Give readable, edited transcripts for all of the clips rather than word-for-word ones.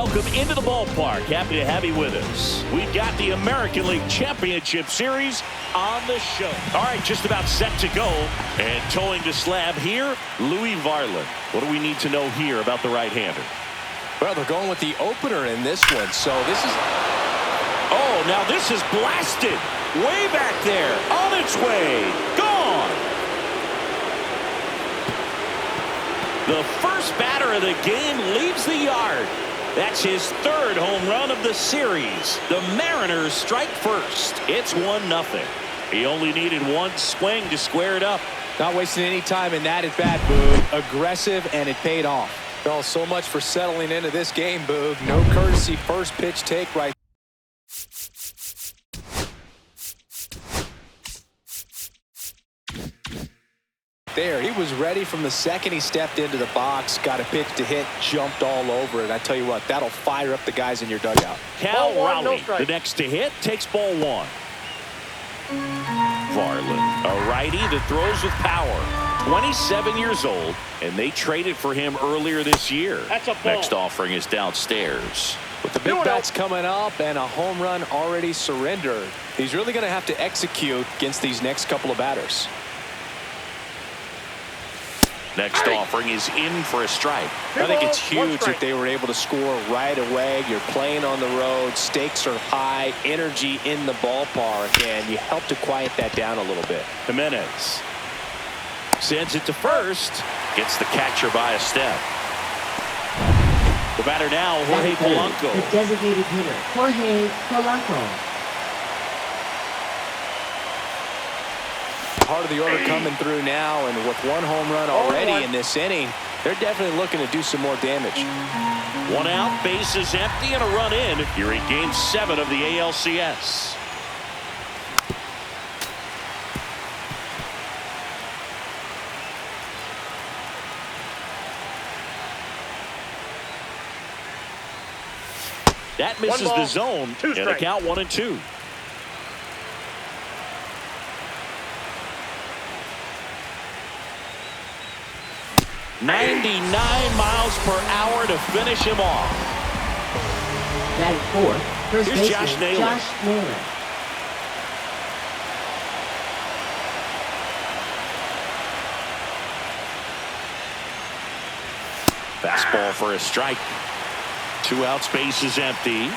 welcome into the ballpark. Happy to have you with us. We've got the American League Championship Series on the show. All right, just about set to go. And towing the slab here, Louis Varland. What do we need to know here about the right-hander? Well, they're going with the opener in this one, so this is... Oh, now this is blasted. Way back there. On its way. Gone. The first batter of the game leaves the yard. That's his third home run of the series. The Mariners strike first. It's 1-0. He only needed one swing to square it up. Not wasting any time in that at-bat, Boog. Aggressive, and it paid off. Well, so much for settling into this game, Boog. No courtesy first pitch take right there. He was ready from the second he stepped into the box, got a pitch to hit, jumped all over it. I tell you what, that'll fire up the guys in your dugout. Cal Raleigh, the next to hit, takes ball one. Varland, a righty that throws with power. 27 years old, and they traded for him earlier this year. Next offering is downstairs. With the big bats coming up and a home run already surrendered, he's really going to have to execute against these next couple of batters. Next offering is in for a strike. I think it's huge that they were able to score right away. You're playing on the road. Stakes are high. Energy in the ballpark. And you help to quiet that down a little bit. Jimenez sends it to first. Gets the catcher by a step. The batter now, Jorge Polanco. The designated hitter, Jorge Polanco. Part of the order coming through now, and with one home run already in this inning, they're definitely looking to do some more damage. One out, bases empty, and a run in. Here in Game 7 of the ALCS. That misses the zone, and a count 1-2. mph to finish him off. Batting fourth, first Here's baseman Josh Naylor. Josh Naylor. Fastball for a strike. 2 outs, base is empty.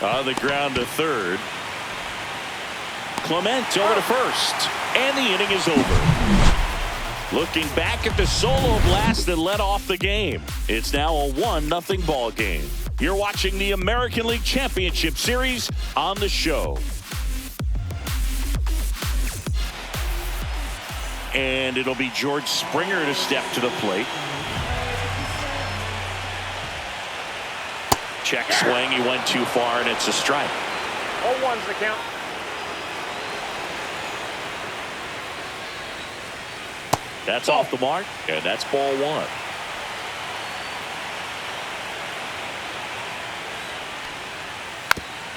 On the ground to third. Clement over to first, and the inning is over. Looking back at the solo blast that led off the game. It's now a 1-0 ball game. You're watching the American League Championship Series on the show. And it'll be George Springer to step to the plate. Check swing, he went too far, and it's a strike. 0-1's the count. That's off the mark, and that's ball one.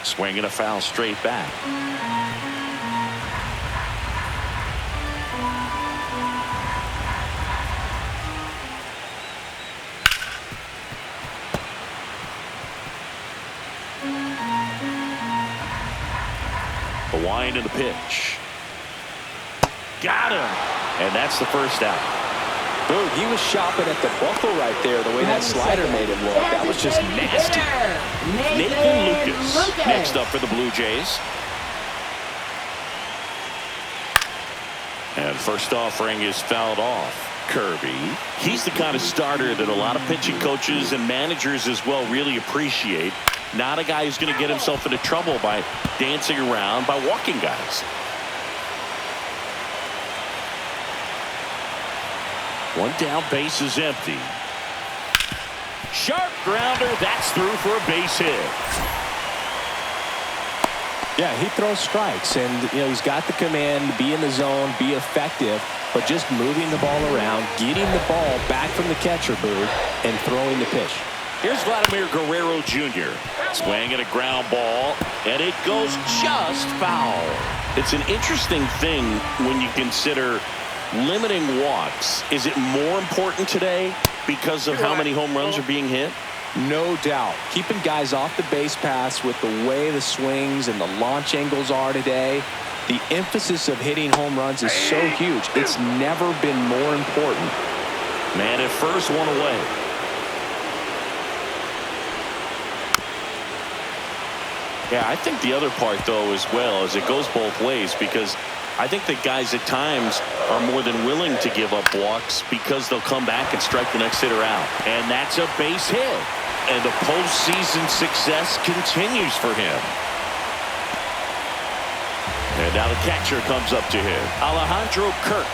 Swing and a foul straight back. The wind and the pitch. Got him. And that's the first out. Dude, he was shopping at the buckle right there, the way that slider made him look. That was just nasty. Nathan Lucas next up for the Blue Jays. And first offering is fouled off. Kirby. He's the kind of starter that a lot of pitching coaches and managers as well really appreciate. Not a guy who's going to get himself into trouble by dancing around, by walking guys. One down, base is empty. Sharp grounder, that's through for a base hit. Yeah, he throws strikes, and he's got the command to be in the zone, be effective, but just moving the ball around, getting the ball back from the catcher, Boog, and throwing the pitch. Here's Vladimir Guerrero Jr. Swinging a ground ball, and it goes just foul. It's an interesting thing when you consider Limiting walks, is it more important today because of how many home runs are being hit? No doubt. Keeping guys off the base paths with the way the swings and the launch angles are today, the emphasis of hitting home runs is so huge. It's never been more important. Man at first, one away. Yeah, I think the other part, though, as well, is it goes both ways, because I think that guys at times are more than willing to give up walks because they'll come back and strike the next hitter out. And that's a base hit. And the postseason success continues for him. And now the catcher comes up to him, Alejandro Kirk.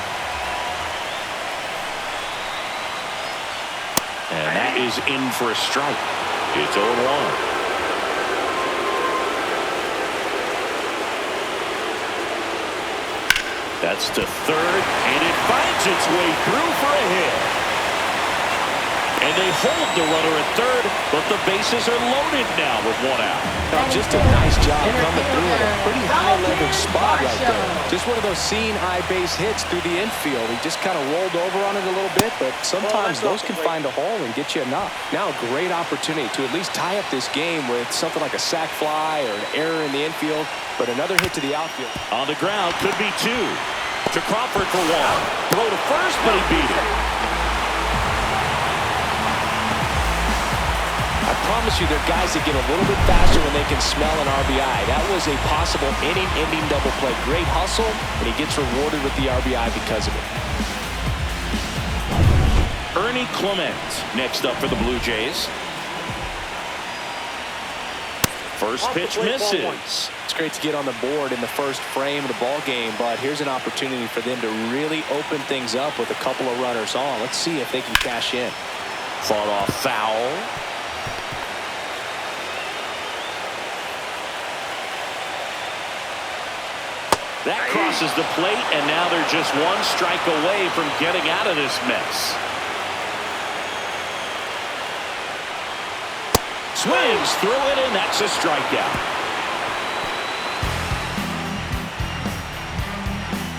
And that is in for a strike. It's 0-1. That's to third, and it finds its way through for a hit. And they hold the runner at third, but the bases are loaded now with one out. Just a nice job coming through in a pretty high leverage spot right there. Just one of those seeing eye base hits through the infield. He just kind of rolled over on it a little bit, but sometimes those can find a hole and get you a knock. Now a great opportunity to at least tie up this game with something like a sac fly or an error in the infield, but another hit to the outfield. On the ground, could be two. To Crawford for one. Throw to first, but he beat it. I promise you, there are guys that get a little bit faster when they can smell an RBI. That was a possible inning-ending double play. Great hustle, and he gets rewarded with the RBI because of it. Ernie Clement next up for the Blue Jays. First pitch misses. It's great to get on the board in the first frame of the ball game, but here's an opportunity for them to really open things up with a couple of runners on. Let's see if they can cash in. Fought off foul. That crosses the plate, and now they're just one strike away from getting out of this mess. Swings through it, and that's a strikeout.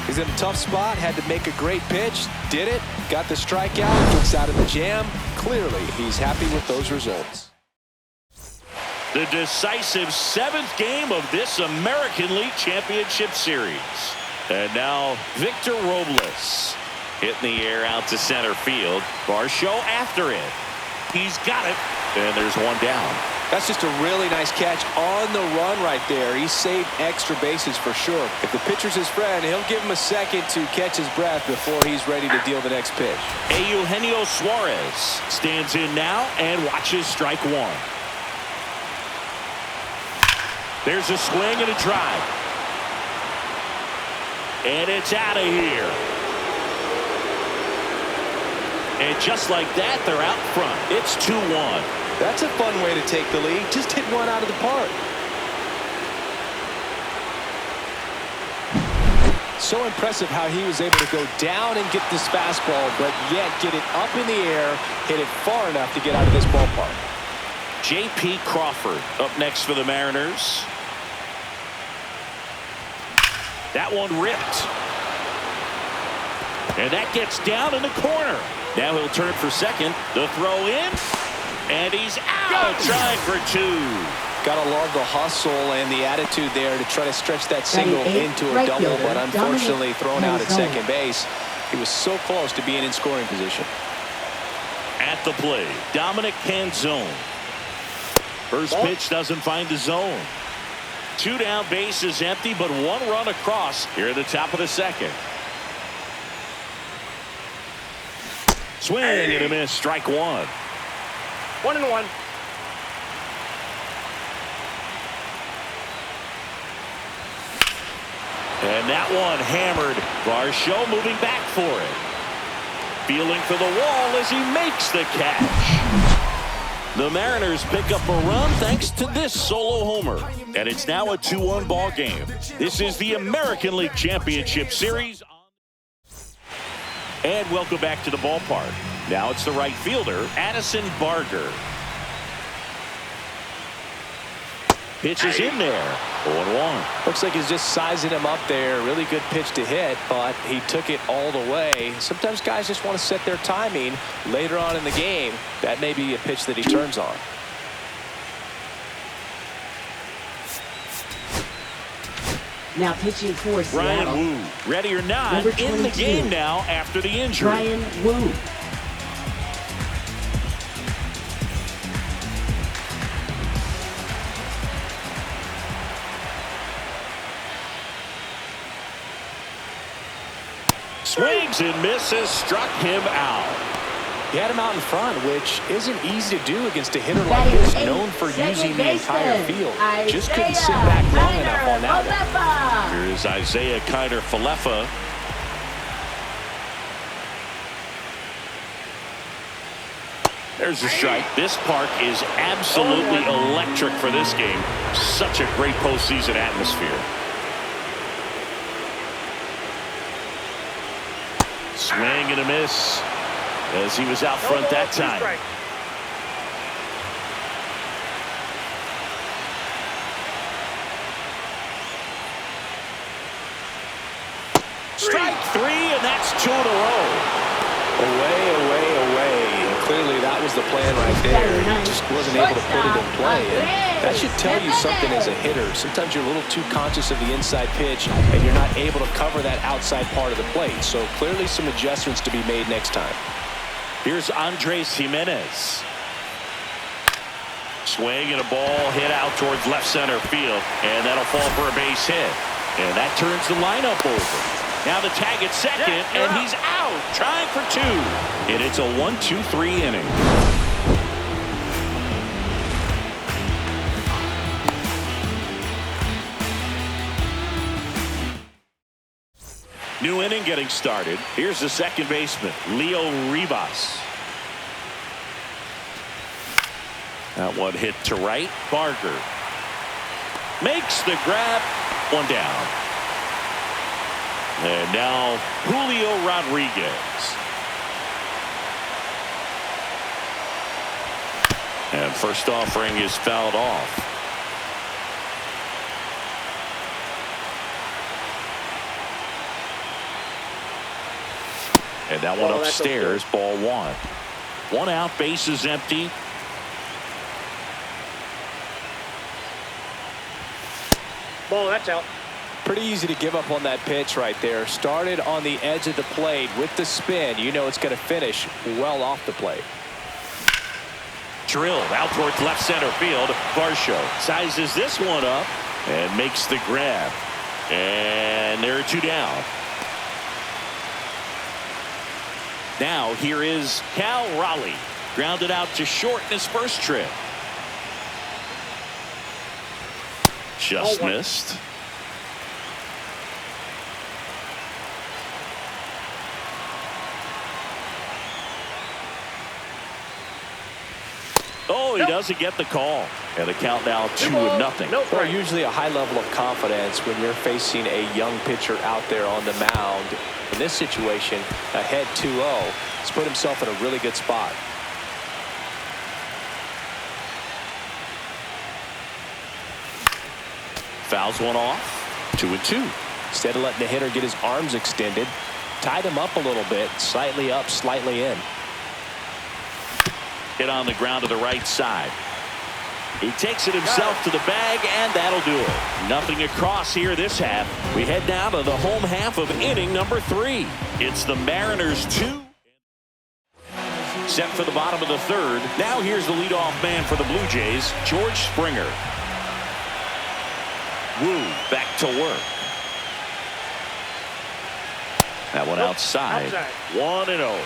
He's in a tough spot, had to make a great pitch, did it, got the strikeout, gets out of the jam. Clearly, he's happy with those results. The decisive 7th game of this American League Championship Series. And now Victor Robles hitting the air out to center field. Varsho after it. He's got it, and there's one down. That's just a really nice catch on the run right there. He saved extra bases for sure. If the pitcher's his friend, he'll give him a second to catch his breath before he's ready to deal the next pitch. Eugenio Suarez stands in now and watches strike one. There's a swing and a drive. And it's out of here. And just like that, they're out front. It's 2-1. That's a fun way to take the lead. Just hit one out of the park. So impressive how he was able to go down and get this fastball, but yet get it up in the air, hit it far enough to get out of this ballpark. J.P. Crawford up next for the Mariners. That one ripped. And that gets down in the corner. Now he'll turn for second. The throw in. And he's out. Trying for two. Gotta love the hustle and the attitude there to try to stretch that single into a double, but unfortunately thrown out at second base. He was so close to being in scoring position. At the plate, Dominic Canzone. First pitch doesn't find the zone. 2 down, base is empty, but 1 run across here at the top of the second. Swing and a miss, strike one. 1-1. And that one hammered. Varsho moving back for it. Feeling for the wall as he makes the catch. The Mariners pick up a run thanks to this solo homer. And it's now a 2-1 ball game. This is the American League Championship Series. And welcome back to the ballpark. Now it's the right fielder, Addison Barger. pitch is in there. 0-1. Looks like he's just sizing him up there. Really good pitch to hit, but he took it all the way. Sometimes guys just want to set their timing later on in the game. That may be a pitch that he turns on. Now pitching for Ryan Seattle. Wu, ready or not, Number in the 22. game now after the injury. Ryan Wu. Swings and misses, struck him out. He had him out in front, which isn't easy to do against a hitter like this, known for using the entire field. Just couldn't sit back long enough on that one. Here's Isaiah Kiner-Falefa. There's a strike. This park is absolutely electric for this game. Such a great postseason atmosphere. Swing and a miss as he was out front that time. Strike three, and that's 2 in a row. Away, away, away. And clearly that was the plan right there. He just wasn't able to put it in play. And that should tell you something as a hitter. Sometimes you're a little too conscious of the inside pitch, and you're not able to cover that outside part of the plate. So clearly some adjustments to be made next time. Here's Andres Jimenez. Swing and a ball hit out towards left center field, and that'll fall for a base hit. And that turns the lineup over. Now the tag at second, and he's out, trying for 2. And it's a 1-2-3 inning. New inning getting started. Here's the second baseman, Leo Rivas. That one hit to right. Barger makes the grab. One down. And now Julio Rodriguez. And first offering is fouled off. And that one upstairs, ball 1. 1 out, base is empty. Ball, that's out. Pretty easy to give up on that pitch right there. Started on the edge of the plate with the spin. You know it's going to finish well off the plate. Drilled out towards left center field. Varsho sizes this one up and makes the grab. And there are 2 down. Now here is Cal Raleigh. Grounded out to short in his first trip. Just missed. Oh, he doesn't get the call. And the count now 2-0. Well, usually a high level of confidence when you're facing a young pitcher out there on the mound. In this situation, ahead 2-0. He's put himself in a really good spot. Fouls one off. 2-2. Instead of letting the hitter get his arms extended, tied him up a little bit, slightly up, slightly in. Hit on the ground to the right side. He takes it himself to the bag, and that'll do it. Nothing across here this half. We head down to the home half of inning number 3. It's the Mariners 2. Set for the bottom of the 3rd. Now here's the leadoff man for the Blue Jays, George Springer. Wu back to work. That one outside. 1-0.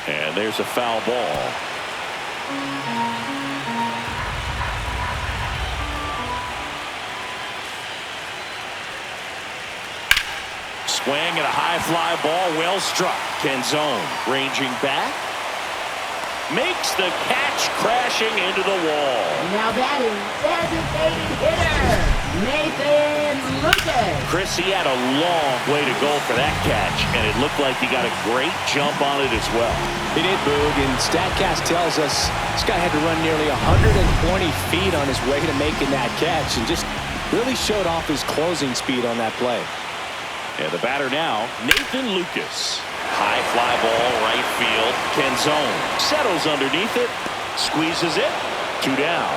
And there's a foul ball. Swing and a high fly ball, well struck. Canzone ranging back. Makes the catch, crashing into the wall. Now batting, designated hitter, Nathan Lucas. Chris, he had a long way to go for that catch, and it looked like he got a great jump on it as well. He did, Boog, and StatCast tells us this guy had to run nearly 120 feet on his way to making that catch and just really showed off his closing speed on that play. And the batter now, Nathan Lucas. High fly ball, right field. Kenzone settles underneath it, squeezes it, 2 down.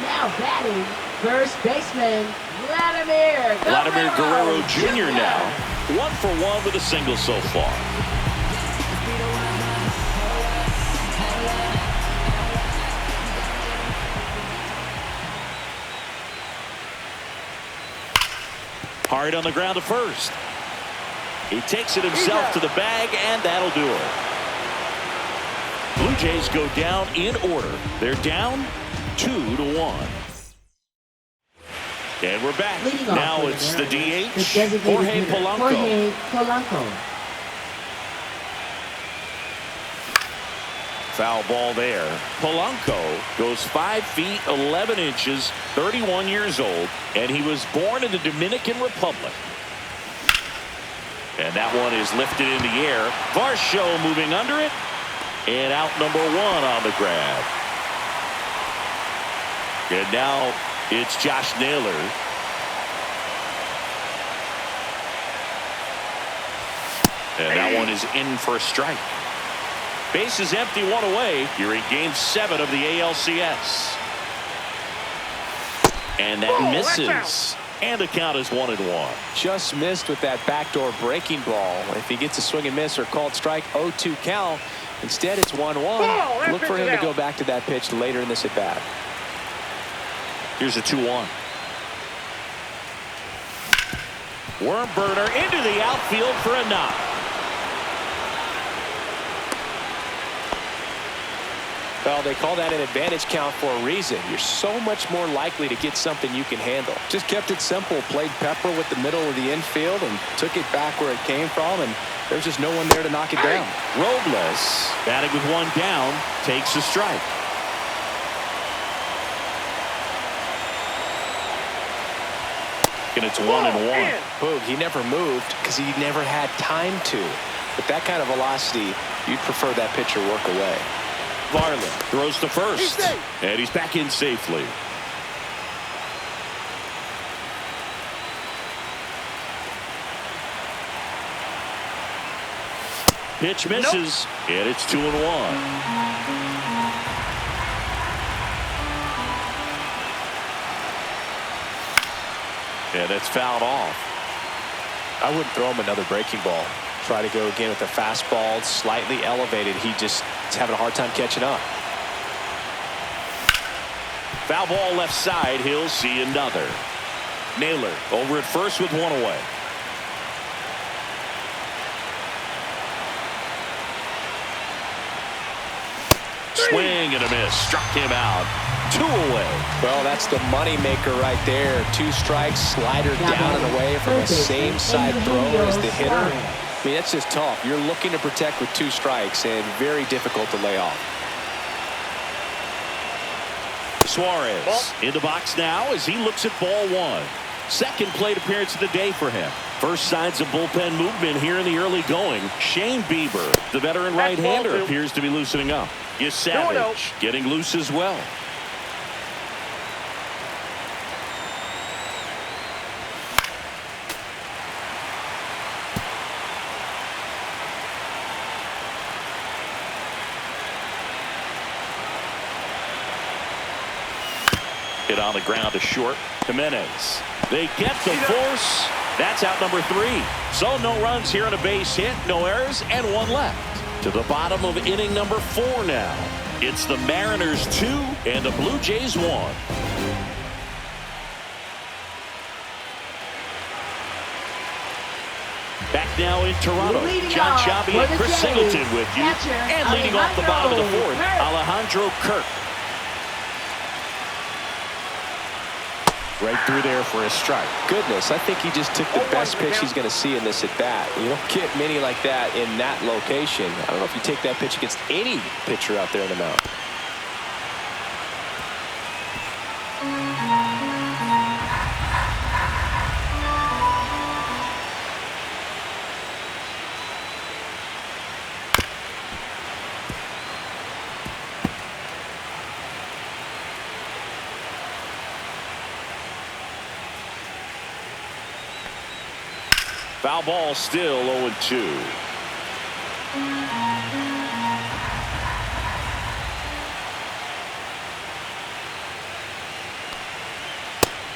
Now batting, first baseman, Vladimir Guerrero Jr. now, 1 for 1 with a single so far. Hard on the ground to first. He takes it himself to the bag, and that'll do it. Blue Jays go down in order. They're down 2-1. And we're back. Now it's the DH, Jorge Polanco. Foul ball there. Polanco goes 5 feet 11 inches, 31 years old, and he was born in the Dominican Republic. And that one is lifted in the air. Varsho moving under it, and out number 1 on the grab. And now it's Josh Naylor. And that one is in for a strike. Base is empty, 1 away. You're in game 7 of the ALCS. And that misses. And the count is 1-1. Just missed with that backdoor breaking ball. If he gets a swing and miss or called strike, 0-2 count. Instead, it's 1-1. Look for him to go back to that pitch later in this at bat. Here's a 2-1. Worm burner into the outfield for a knock. Well, they call that an advantage count for a reason. You're so much more likely to get something you can handle. Just kept it simple, played pepper with the middle of the infield and took it back where it came from, and there's just no one there to knock it down. Robles, batting with 1 down, takes a strike. And it's 1-1. Boog, he never moved because he never had time to. With that kind of velocity, you'd prefer that pitcher work away. Varland throws to first, and he's back in safely. Pitch misses, and it's 2-1. And it's fouled off. I wouldn't throw him another breaking ball. Try to go again with the fastball, slightly elevated. He just is having a hard time catching up. Foul ball left side. He'll see another. Naylor over at first with 1 away. Swing and a miss. Struck him out. 2 away. Well, that's the money maker right there. 2 strikes, slider down and away from the same side thrower as the hitter. I mean, that's just tough. You're looking to protect with 2 strikes and very difficult to lay off. Suarez in the box now as he looks at ball 1. Second plate appearance of the day for him. First signs of bullpen movement here in the early going. Shane Bieber, the veteran right-hander, appears to be loosening up. Savage getting loose as well. Hit on the ground to short. Jimenez. They get the force. That's out number 3. So no runs here on a base hit, no errors, and 1 left. To the bottom of inning number 4 now. It's the Mariners 2 and the Blue Jays 1. Back now in Toronto. John Chabi and Chris Singleton with you. And leading off the bottom of the 4th, Alejandro Kirk. Right through there for a strike. Goodness, I think he just took the best pitch he's going to see in this at-bat. You don't get many like that in that location. I don't know if you take that pitch against any pitcher out there in the mound. Foul ball, still 0-2.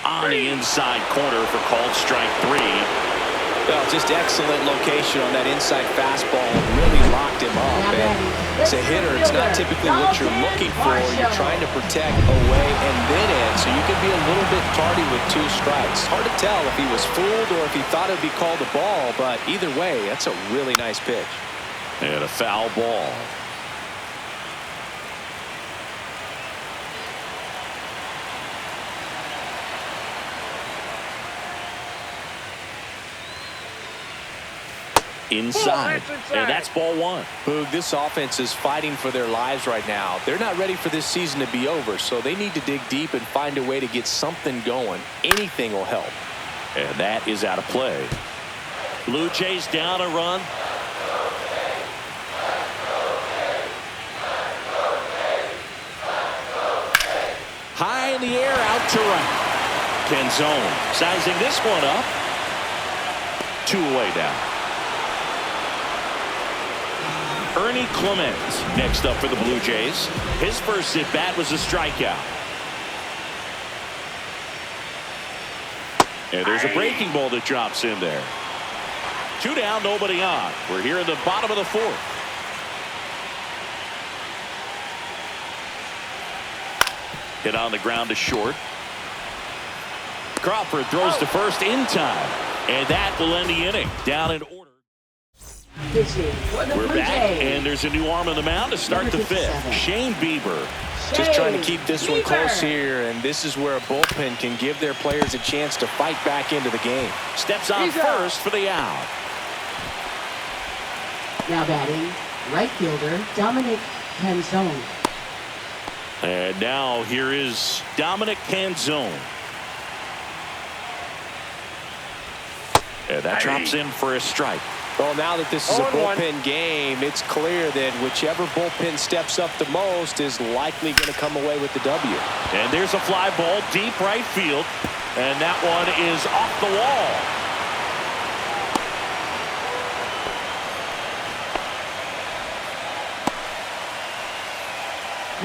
On the inside corner for called strike 3. Well, just excellent location on that inside fastball. Really locked him up. And as a hitter, it's not typically what you're looking for. You're trying to protect away and then in, so you can be a little bit tardy with 2 strikes. Hard to tell if he was fooled or if he thought it would be called a ball, but either way, that's a really nice pitch. And a foul ball. Inside. And that's ball 1. Boog, this offense is fighting for their lives right now. They're not ready for this season to be over, so they need to dig deep and find a way to get something going. Anything will help. And that is out of play. Blue Jays down a run. High in the air, out to right. Canzone sizing this one up. 2 away now. Ernie Clement next up for the Blue Jays. His first at-bat was a strikeout. And there's a breaking ball that drops in there. 2 down, nobody on. We're here in the bottom of the 4th. Hit on the ground to short. Crawford throws to first in time. And that will end the inning. Down in order. We're back, and there's a new arm on the mound to start the 5th. Shane Bieber. Just trying to keep this one close here, and this is where a bullpen can give their players a chance to fight back into the game. Steps on first for the out. Now batting, right fielder, Dominic Canzone. And now here is Dominic Canzone. And that drops in for a strike. Well, now that this is a bullpen game, it's clear that whichever bullpen steps up the most is likely going to come away with the W. And there's a fly ball deep right field. And that one is off the wall.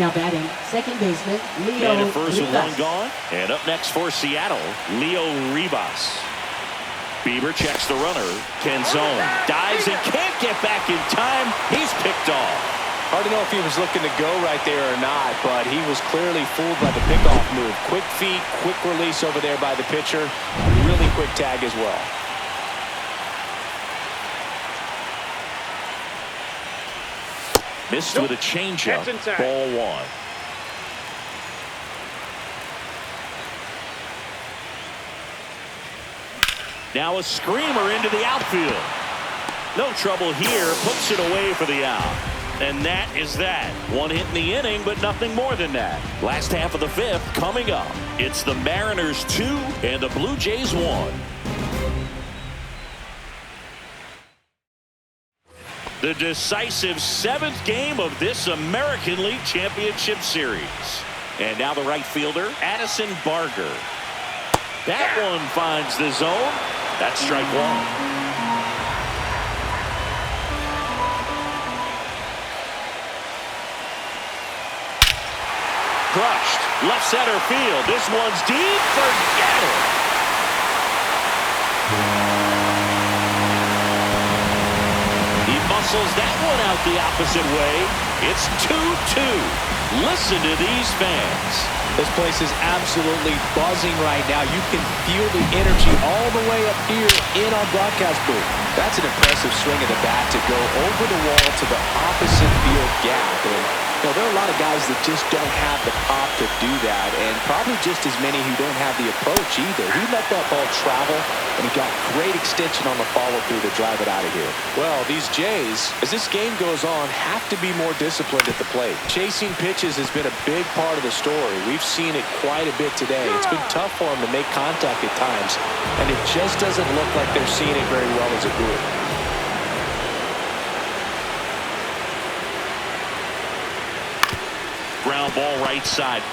Now batting, second baseman, Leo And at first with 1 Rivas. gone. And up next for Seattle, Leo Rivas. Bieber checks the runner. Canzone dives and can't get back in time. He's picked off. Hard to know if he was looking to go right there or not, but he was clearly fooled by the pickoff move. Quick feet, quick release over there by the pitcher. Really quick tag as well. Missed with a changeup. Ball 1. Now a screamer into the outfield. No trouble here. Puts it away for the out. And that is that. 1 hit in the inning, but nothing more than that. Last half of the 5th coming up. It's the Mariners 2 and the Blue Jays 1. The decisive 7th game of this American League Championship Series. And now the right fielder, Addison Barger. That one finds the zone. That's strike 1. Crushed. Left center field. This one's deep. Forget it. He muscles that one out the opposite way. It's 2-2. Listen to these fans. This place is absolutely buzzing right now. You can feel the energy all the way up here in our broadcast booth. That's an impressive swing of the bat to go over the wall to the opposite field gap. And you know, there are a lot of guys that just don't have the pop to do that, and probably just as many who don't have the approach either. He let that ball travel, and he got great extension on the follow-through to drive it out of here. Well, these Jays, as this game goes on, have to be more disciplined at the plate. Chasing pitches has been a big part of the story. We've seen it quite a bit today. It's been tough for them to make contact at times, and it just doesn't look like they're seeing it very well as a group. Ground ball right side.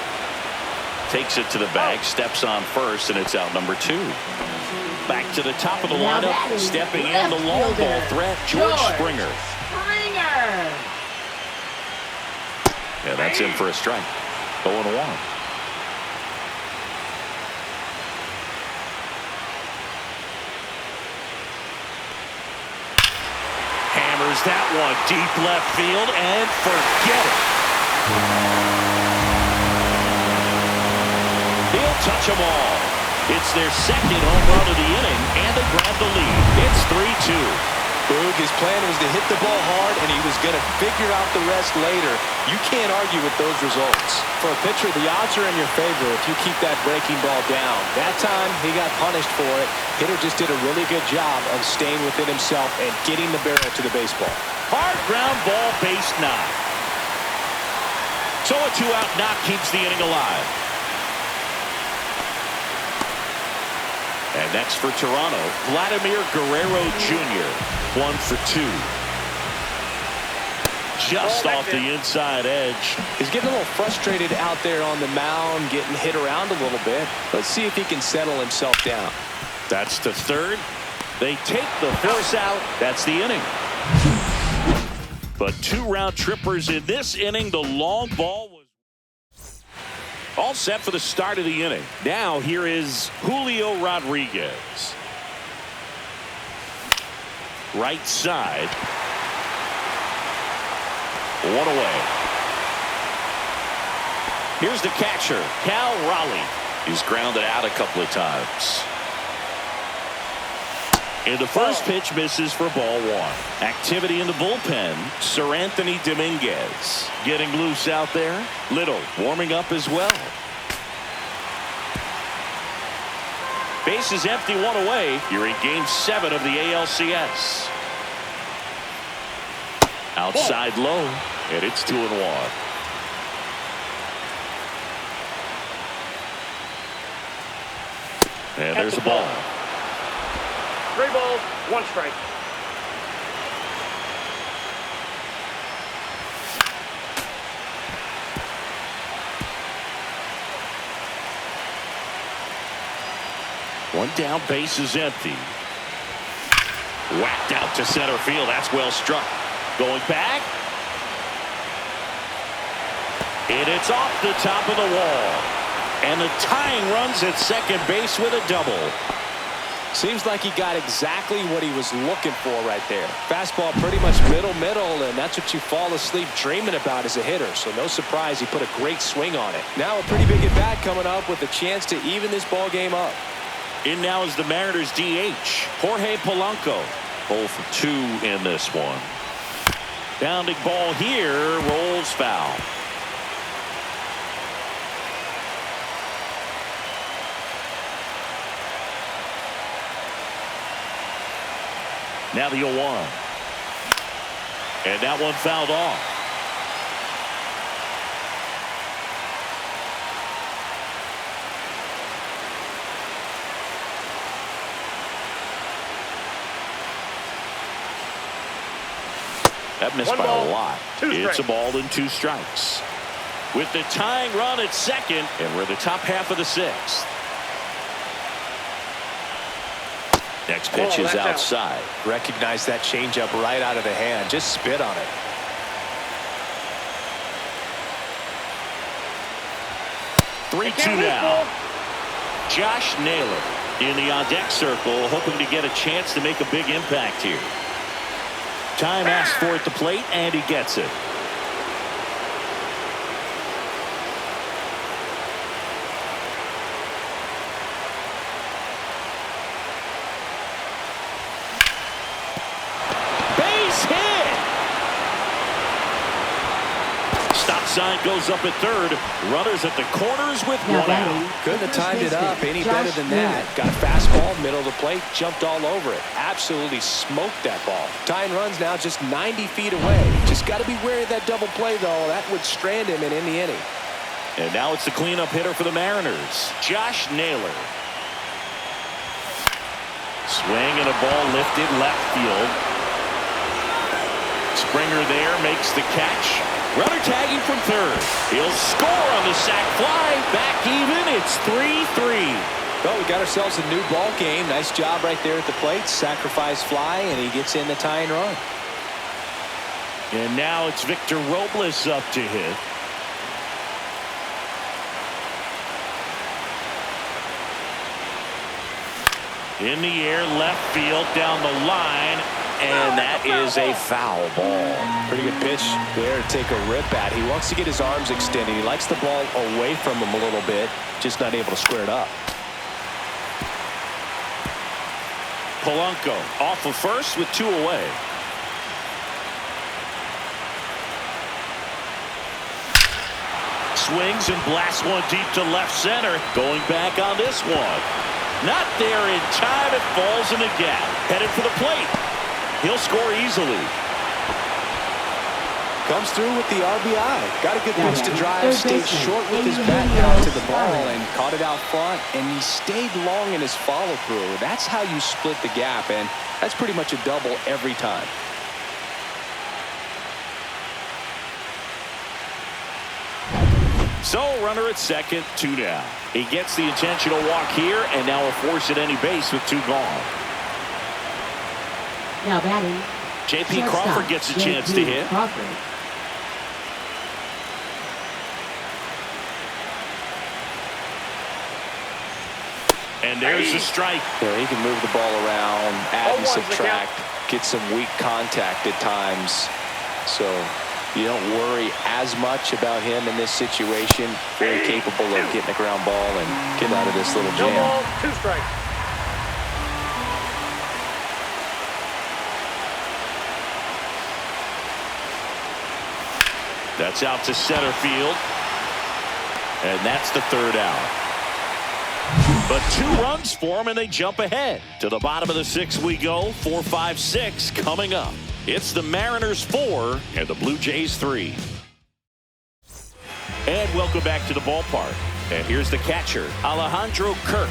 Takes it to the bag, steps on first, and it's out number 2. Back to the top of the lineup, stepping in the long ball threat, George Springer. Yeah, that's in for a strike. 0-1. Hammers that one deep left field and forget it. He'll touch them all. It's their second home run of the inning, and they grab the lead. It's 3-2. Boog, his plan was to hit the ball hard, and he was going to figure out the rest later. You can't argue with those results. For a pitcher, the odds are in your favor if you keep that breaking ball down. That time, he got punished for it. Hitter just did a really good job of staying within himself and getting the barrel to the baseball. Hard ground ball, base 9. So a 2-out knock keeps the inning alive. And next for Toronto, Vladimir Guerrero Jr. 1 for 2. Just off the inside edge. He's getting a little frustrated out there on the mound, getting hit around a little bit. Let's see if he can settle himself down. That's to third. They take the force out. That's the inning. But 2 round trippers in this inning. The long ball was all set for the start of the inning. Now here is Julio Rodriguez. Right side. 1 away. Here's the catcher, Cal Raleigh. He's grounded out a couple of times. And the first pitch misses for ball 1. Activity in the bullpen. Sir Anthony Dominguez getting loose out there. Little warming up as well. Base is empty, 1 away. You're in game 7 of the ALCS. Outside low, and it's 2-1. And there's the ball. 3 balls, 1 strike. One down, base is empty. Whacked out to center field. That's well struck. Going back. And it's off the top of the wall. And the tying runs at second base with a double. Seems like he got exactly what he was looking for right there. Fastball pretty much middle, and that's what you fall asleep dreaming about as a hitter. So no surprise he put a great swing on it. Now a pretty big at-bat coming up with a chance to even this ball game up. In now is the Mariners DH, Jorge Polanco. 0 for 2 in this one. Bounding ball here, rolls foul. Now the 0-1. And that one fouled off. That missed by a lot. It's a ball and 2 strikes. With the tying run at second, and we're the top half of the 6th. Next pitch is outside. Recognize that changeup right out of the hand. Just spit on it. Three-2 now. Josh Naylor in the on-deck circle, hoping to get a chance to make a big impact here. Time asked for at the plate, and he gets it. Base hit! Stop sign goes up at third. Runners at the corners with 1 out. Couldn't have timed it up any better than that. Got a fastball, middle of the plate, jumped all over it. Absolutely smoked that ball. Tying runs now just 90 feet away. Just got to be wary of that double play, though. That would strand him and end the inning. And now it's the cleanup hitter for the Mariners, Josh Naylor. Swing and a ball lifted left field. It's Springer there makes the catch. Runner tagging from third. He'll score on the sac fly. Back even. It's 3-3. Well, we got ourselves a new ball game. Nice job right there at the plate. Sacrifice fly, and he gets in the tying run. And now it's Victor Robles up to hit. In the air, left field, down the line, and that is a foul ball. Pretty good pitch there to take a rip at. He wants to get his arms extended. He likes the ball away from him a little bit, just not able to square it up. Polanco off of first with 2 away. Swings and blasts one deep to left center. Going back on this one. Not there in time. It falls in the gap. Headed for the plate. He'll score easily. Comes through with the RBI. Got a good pitch to drive. Stayed short with his bat down to the ball and caught it out front. And he stayed long in his follow through. That's how you split the gap. And that's pretty much a double every time. So runner at second, 2 down. He gets the intentional walk here and now will force at any base with 2 gone. Now batting. J.P. Crawford gets a chance to hit. Crawford. And there's the strike. There, he can move the ball around, add and subtract, get some weak contact at times. So you don't worry as much about him in this situation. Very capable of getting a ground ball and getting out of this little jam. 2 balls, 2 strikes. That's out to center field. And that's the 3rd out. But 2 runs for them, and they jump ahead. To the bottom of the 6th we go. 4, 5, 6 coming up. It's the Mariners 4 and the Blue Jays 3. And welcome back to the ballpark. And here's the catcher, Alejandro Kirk.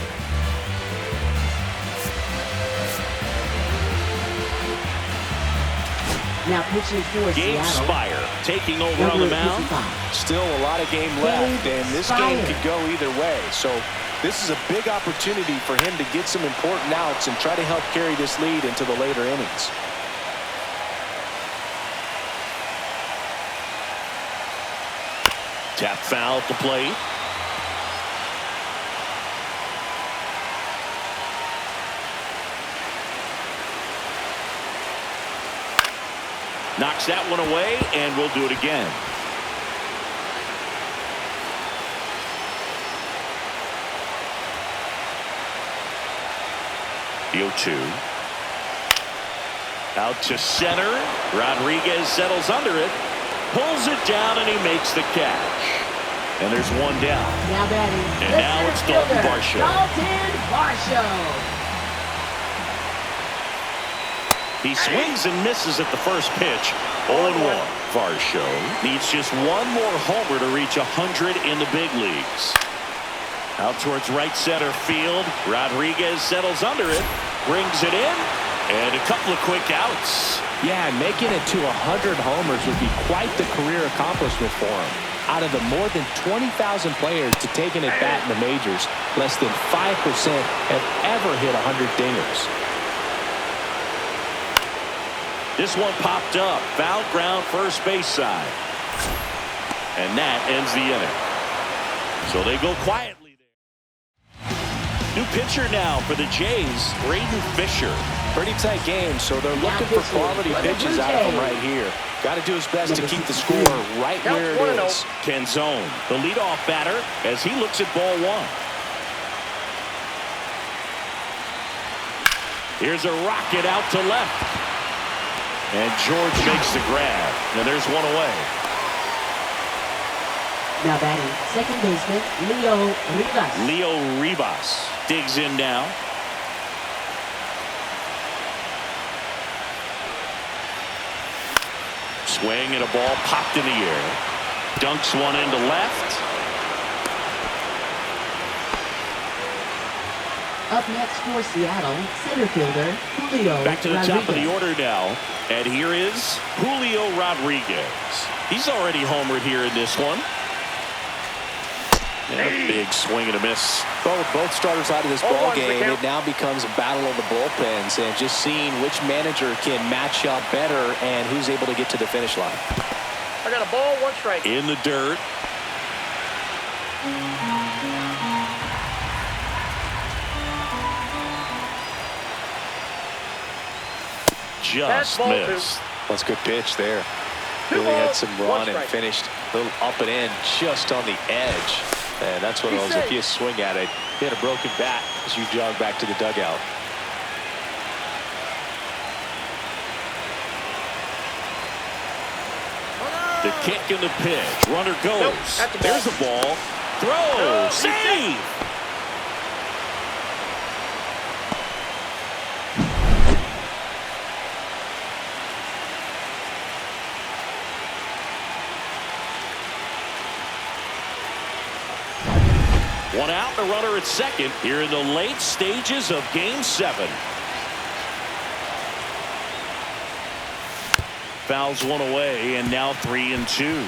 Now pitching for Gabe Seattle. Spire taking over on Number the mound. 55. Still a lot of game left, and this game could go either way. So this is a big opportunity for him to get some important outs and try to help carry this lead into the later innings. Tap foul at the plate. Knocks that one away, and we'll do it again. The 0-2. Out to center. Rodriguez settles under it. Pulls it down, and he makes the catch. And there's 1 down. Now batting. And now it's Dalton Varsho. Dalton Varsho. He swings and misses at the first pitch. 0-1. Varsho needs just 1 more homer to reach 100 in the big leagues. Out towards right center field. Rodriguez settles under it. Brings it in. And a couple of quick outs. Yeah, making it to 100 homers would be quite the career accomplishment for him. Out of the more than 20,000 players to take an at-bat in the majors, less than 5% have ever hit 100 dingers. This one popped up. Foul ground first base side. And that ends the inning. So they go quietly there. New pitcher now for the Jays, Braden Fisher. Pretty tight game, so they're looking for quality pitches out of him right here. Got to do his best to keep the score right where it is. Canzone, the leadoff batter, as he looks at ball 1. Here's a rocket out to left. And George makes the grab. And there's 1 away. Now batting. Second baseman, Leo Rivas. Leo Rivas digs in now. Swing and a ball popped in the air. Dunks one into left. Up next for Seattle, center fielder Julio Back to the Rodriguez. top of the order now. And here is Julio Rodriguez. He's already homered here in this one. And a big swing and a miss. Well, with both starters out of this ball game, it now becomes a battle of the bullpens and just seeing which manager can match up better and who's able to get to the finish line. I got a ball, 1 strike. In the dirt. Just missed. That's a good pitch there. 2 Really had balls, some 1 run and strike. finished a little up and in just on the edge. And that's one of those, if you swing at it, hit a broken bat as you jog back to the dugout. The kick and the pitch. Runner goes. Nope, that's the ball. There's the ball. Throw. No, Save. One out, the runner at second here in the late stages of Game 7. Fouls one away, and now 3-2.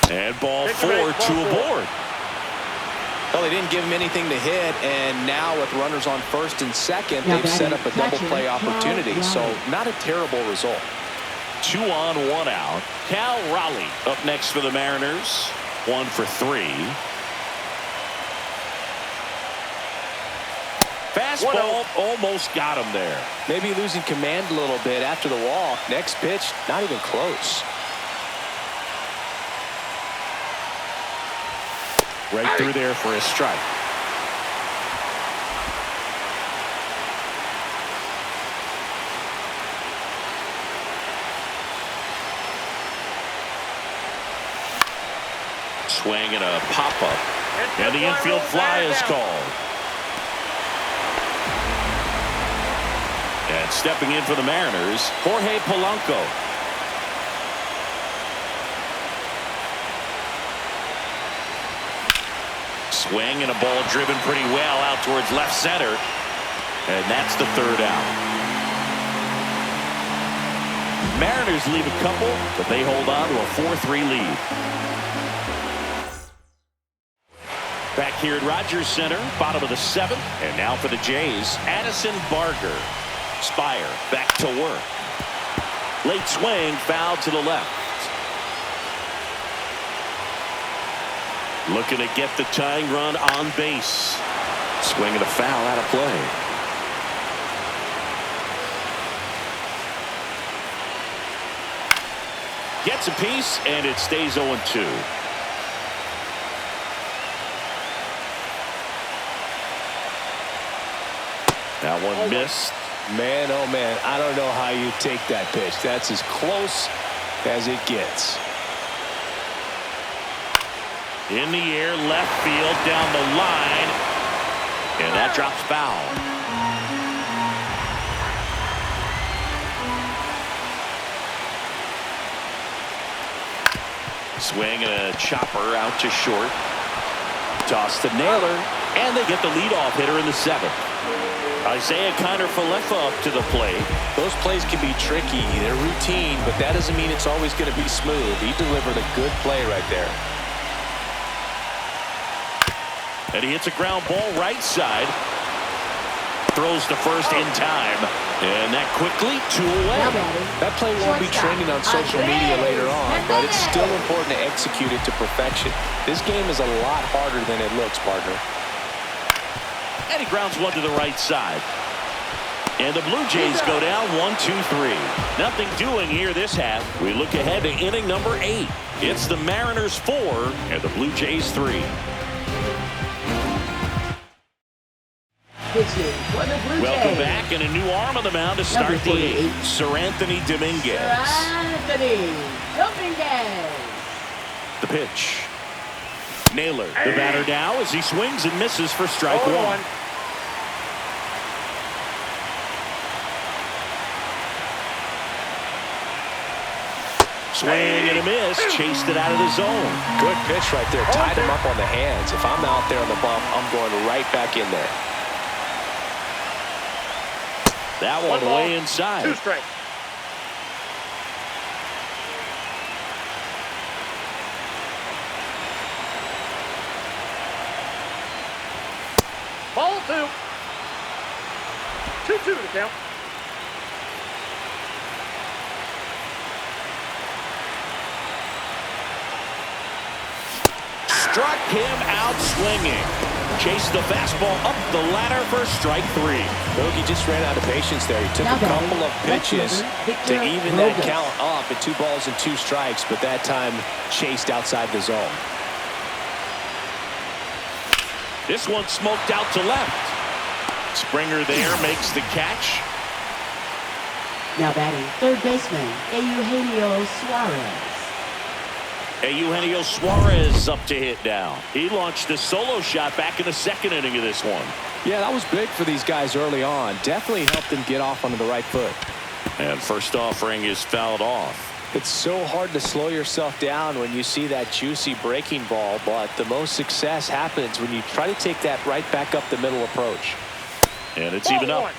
And ball 4, 2 aboard. Well, they didn't give him anything to hit, and now with runners on first and second, Now they've set up a double catcher, play opportunity. Cal So Raleigh. not a terrible result. 2 on, 1 out. Cal Raleigh up next for the Mariners. 1 for 3. Fastball almost got him there. Maybe losing command a little bit after the walk. Next pitch, not even close. Right through there for a strike. Swing and a pop-up. And the infield fly is called. And stepping in for the Mariners, Jorge Polanco. Swing and a ball driven pretty well out towards left center. And that's the 3rd out. Mariners leave a couple, but they hold on to a 4-3 lead. Back here at Rogers Center, bottom of the 7th. And now for the Jays, Addison Barger. Spire back to work. Late swing, foul to the left. Looking to get the tying run on base. Swing and a foul out of play. Gets a piece, and it stays 0-2. That one missed. Man, oh man, I don't know how you take that pitch. That's as close as it gets. In the air, left field, down the line. And that drops foul. Swing and a chopper out to short. Toss to Naylor. And they get the leadoff hitter in the 7th. Isaiah Kiner-Falefa up to the plate. Those plays can be tricky. They're routine, but that doesn't mean it's always going to be smooth. He delivered a good play right there. And he hits a ground ball right side. Throws to first in time. And that quickly 2 away. That play won't be trending on social media later on, but it's still important to execute it to perfection. This game is a lot harder than it looks, partner. And he grounds one to the right side. And the Blue Jays go down 1-2-3. Nothing doing here this half. We look ahead to inning number 8. It's the Mariners 4 and the Blue Jays 3. Welcome back, and a new arm on the mound to start the 8th. Seranthony Dominguez. The pitch. Naylor, the batter now as he swings and misses for strike 1. Swing and a miss. Chased it out of the zone. Good pitch right there. Tied him up on the hands. If I'm out there on the bump, I'm going right back in there. That one way inside. 2 strikes. Ball 2. 2-2 to count. Struck him out swinging. Chased the fastball up the ladder for strike 3. Bogey just ran out of patience there. He took a couple of pitches to even that count up at 2 balls and 2 strikes, but that time chased outside the zone. This one smoked out to left. Springer there makes the catch. Now batting, third baseman, Eugenio Suarez. Eugenio Suarez up to hit down. He launched a solo shot back in the 2nd inning of this one. Yeah, that was big for these guys early on. Definitely helped them get off onto the right foot. And first offering is fouled off. It's so hard to slow yourself down when you see that juicy breaking ball, but the most success happens when you try to take that right back up the middle approach. And it's even up.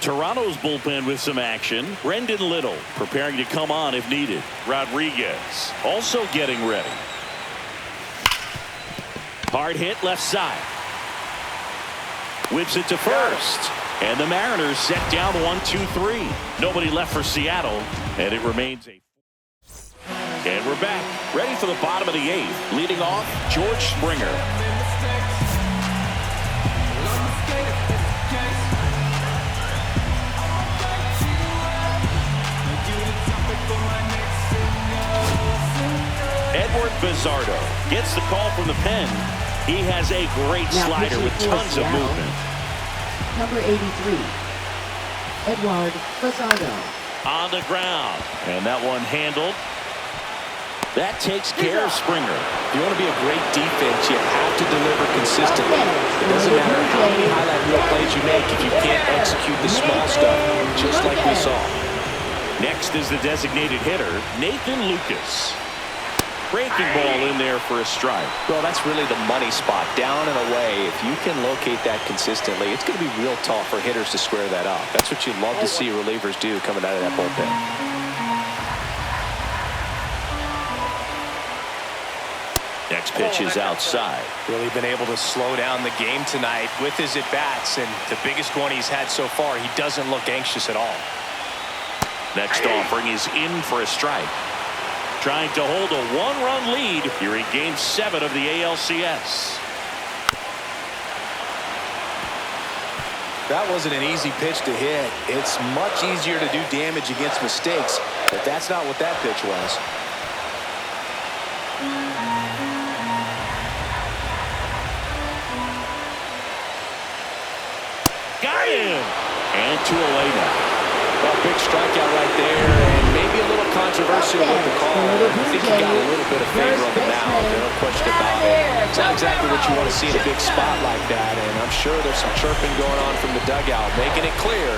Toronto's bullpen with some action. Brendan Little preparing to come on if needed. Rodriguez also getting ready. Hard hit left side. Whips it to first. And the Mariners set down 1-2-3. Nobody left for Seattle. And it remains a... And we're back. Ready for the bottom of the 8th. Leading off, George Springer. Edward Bizardo gets the call from the pen. He has a great slider with tons of movement. Number 83, Edward Bizardo. On the ground. And that one handled. That takes care of Springer. If you want to be a great defense, you have to deliver consistently. It doesn't matter how many highlight reel plays you make if you can't execute the small stuff, just like we saw. Next is the designated hitter, Nathan Lucas. Breaking ball in there for a strike. Well, that's really the money spot, down and away. If you can locate that consistently, it's going to be real tough for hitters to square that up. That's what you love to see relievers do coming out of that bullpen. Next pitch is outside. Really been able to slow down the game tonight with his at-bats, and the biggest one he's had so far, he doesn't look anxious at all. Next offering is in for a strike. Trying to hold a 1-run lead here in Game 7 of the ALCS. That wasn't an easy pitch to hit. It's much easier to do damage against mistakes, but that's not what that pitch was. Got him! And 2 away now. Well, big strikeout right there, and maybe a little controversial with the call. I think he got a little bit of favor on the mound. No question about it. It's not exactly what you want to see in a big spot like that, and I'm sure there's some chirping going on from the dugout, making it clear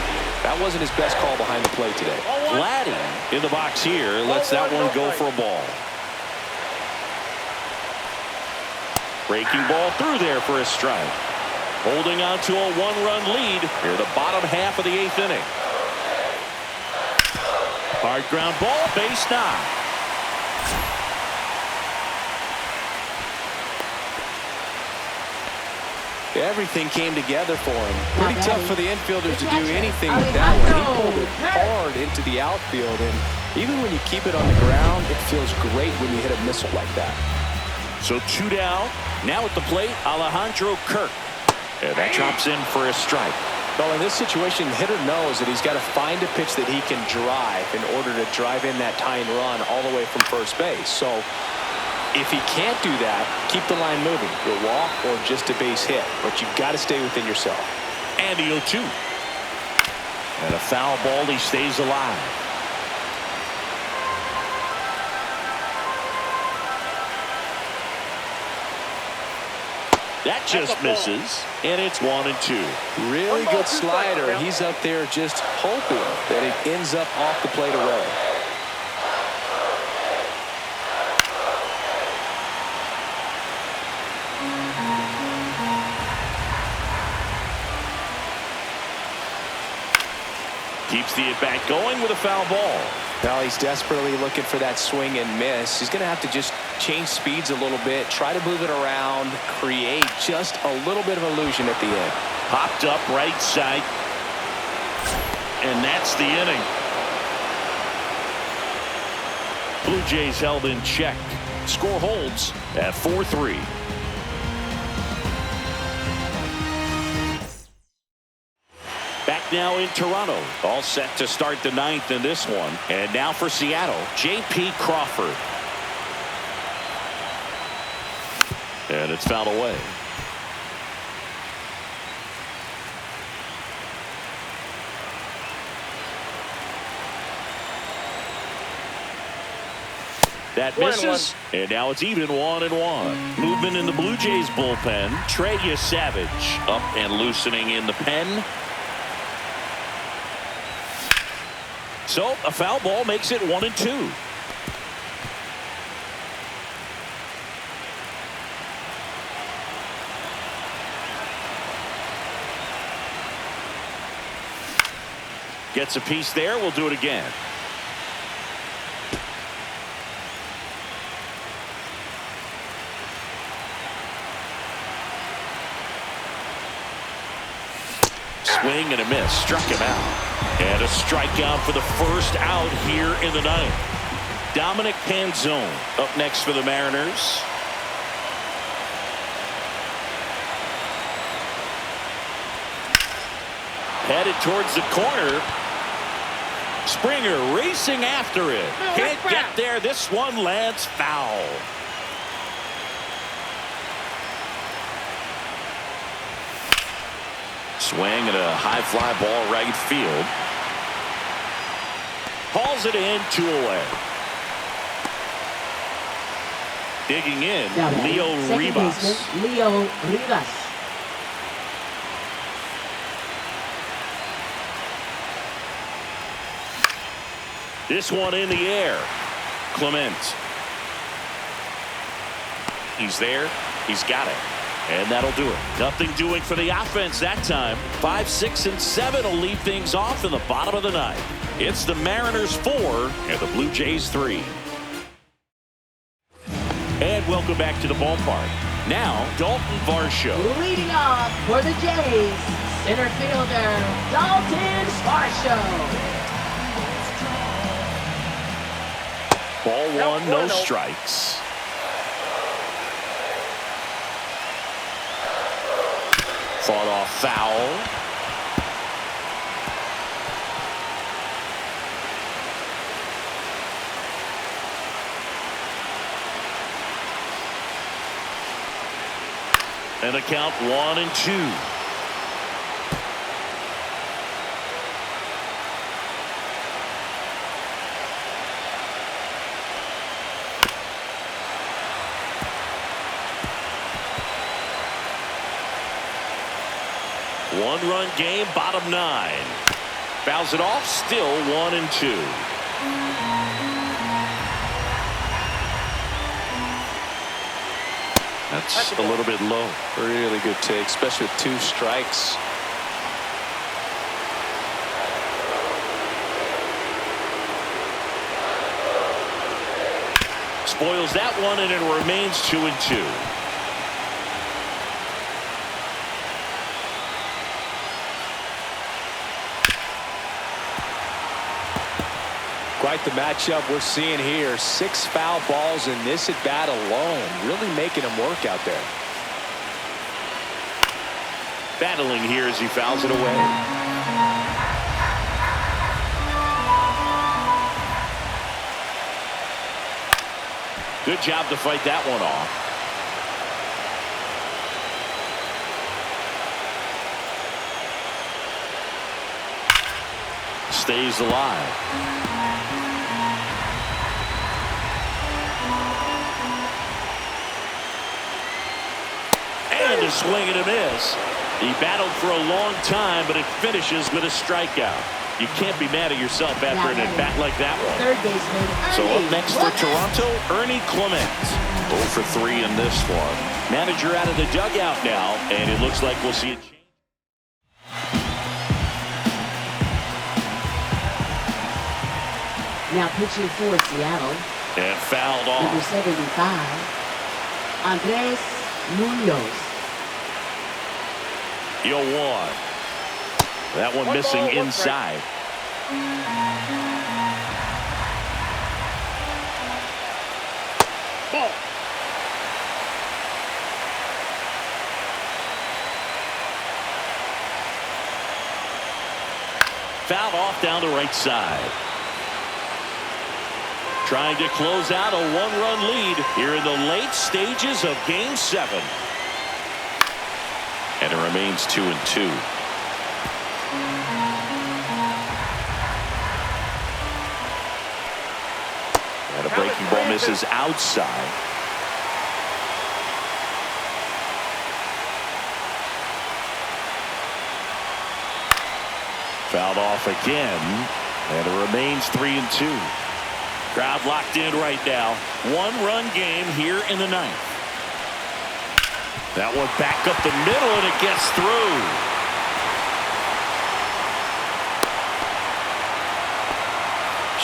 that wasn't his best call behind the plate today. Vladdy in the box here lets that one go for a ball. Breaking ball through there for a strike. Holding on to a 1-run lead here the bottom half of the 8th inning. Hard ground ball, base knock. Everything came together for him. Pretty tough for the infielders to do anything with that one. He pulled it hard into the outfield, and even when you keep it on the ground, it feels great when you hit a missile like that. So 2 down. Now at the plate, Alejandro Kirk. And that drops in for a strike. Well, in this situation, the hitter knows that he's got to find a pitch that he can drive in order to drive in that tying run all the way from first base. So if he can't do that, keep the line moving. You'll walk or just a base hit, but you've got to stay within yourself. And the 0-2. And a foul ball, he stays alive. That just misses, and it's 1-2. Really good slider. He's up there just hoping that it ends up off the plate away. Keeps the at-bat going with a foul ball. Well, he's desperately looking for that swing and miss. He's going to have to just change speeds a little bit, try to move it around, create just a little bit of illusion at the end. Popped up right side. And that's the inning. Blue Jays held in check. Score holds at 4-3. Back now in Toronto. All set to start the ninth in this one. And now for Seattle, J.P. Crawford. And it's fouled away. That misses, and now it's even 1-1. Movement in the Blue Jays bullpen. Trey Savage up and loosening in the pen. So a foul ball makes it 1-2. Gets a piece there. We'll do it again. Swing and a miss. Struck him out. And a strikeout for the first out here in the ninth. Dominic Panzone up next for the Mariners. Headed towards the corner. Springer racing after it. Can't get there. This one lands foul. Swing and a high fly ball right field. Hauls it in, 2 away. Digging in, Leo Rivas. Leo Rivas. This one in the air. Clement. He's there. He's got it. And that'll do it. Nothing doing for the offense that time. 5, 6, and 7 will lead things off in the bottom of the ninth. It's the Mariners 4 and the Blue Jays 3. And welcome back to the ballpark. Now, Dalton Varsho. Leading off for the Jays, center fielder, Dalton Varsho. Ball 1, no strikes. Fought off foul. And a count 1-2. One-run game, bottom 9. Fouls it off, still 1-2. That's a little bit low. Really good take, especially with 2 strikes. Spoils that one, and it remains 2-2. Quite the matchup we're seeing here. 6 foul balls in this at bat alone, really making him work out there. Battling here as he fouls it away. Good job to fight that one off. Stays alive. And a swing and a miss. He battled for a long time, but it finishes with a strikeout. You can't be mad at yourself after an at-bat like that one. Third baseman, So up next for Toronto, Ernie Clement. 0 for 3 in this one. Manager out of the dugout now, and it looks like we'll see a change. Now pitching for Seattle, And fouled number off. 75, Andres Munoz. 0-1. That one missing ball, 1 inside. Ball. Fouled off down the right side. Trying to close out a one-run lead here in the late stages of Game 7. And it remains 2-2. And a breaking ball misses outside. Fouled off again, and it remains 3-2. Crowd locked in right now. One-run game here in the 9th. That one back up the middle, and it gets through.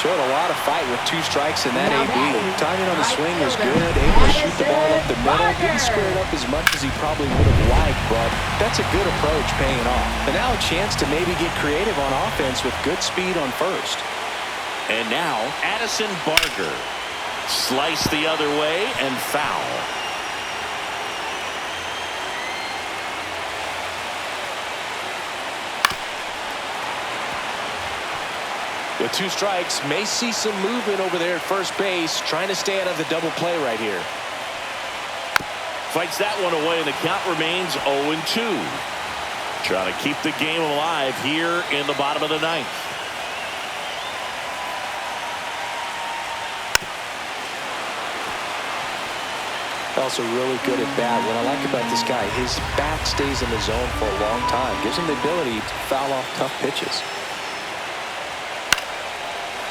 Showed a lot of fight with 2 strikes in that AB. Timing on the swing was good, able to shoot the ball up the middle. Didn't square it up as much as he probably would have liked, but that's a good approach paying off. And now a chance to maybe get creative on offense with good speed on first. And now Addison Barger. Sliced the other way and foul. With 2 strikes, may see some movement over there at first base, trying to stay out of the double play right here. Fights that one away, and the count remains 0-2. Trying to keep the game alive here in the bottom of the 9th. Also really good at bat. What I like about this guy, his bat stays in the zone for a long time. Gives him the ability to foul off tough pitches.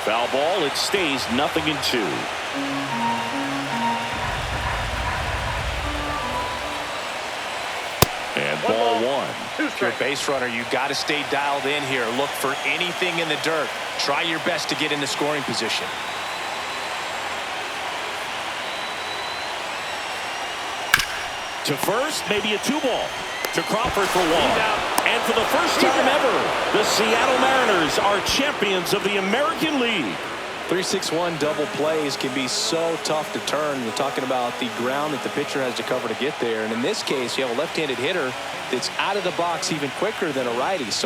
Foul ball, it stays 0-2. And ball 1. If you're a base runner, you got to stay dialed in here. Look for anything in the dirt. Try your best to get into scoring position. To first, maybe a 2-ball. To Crawford for 1. And for the first time ever, the Seattle Mariners are champions of the American League. 3-6-1 double plays can be so tough to turn. We're talking about the ground that the pitcher has to cover to get there. And in this case, you have a left-handed hitter that's out of the box even quicker than a righty. So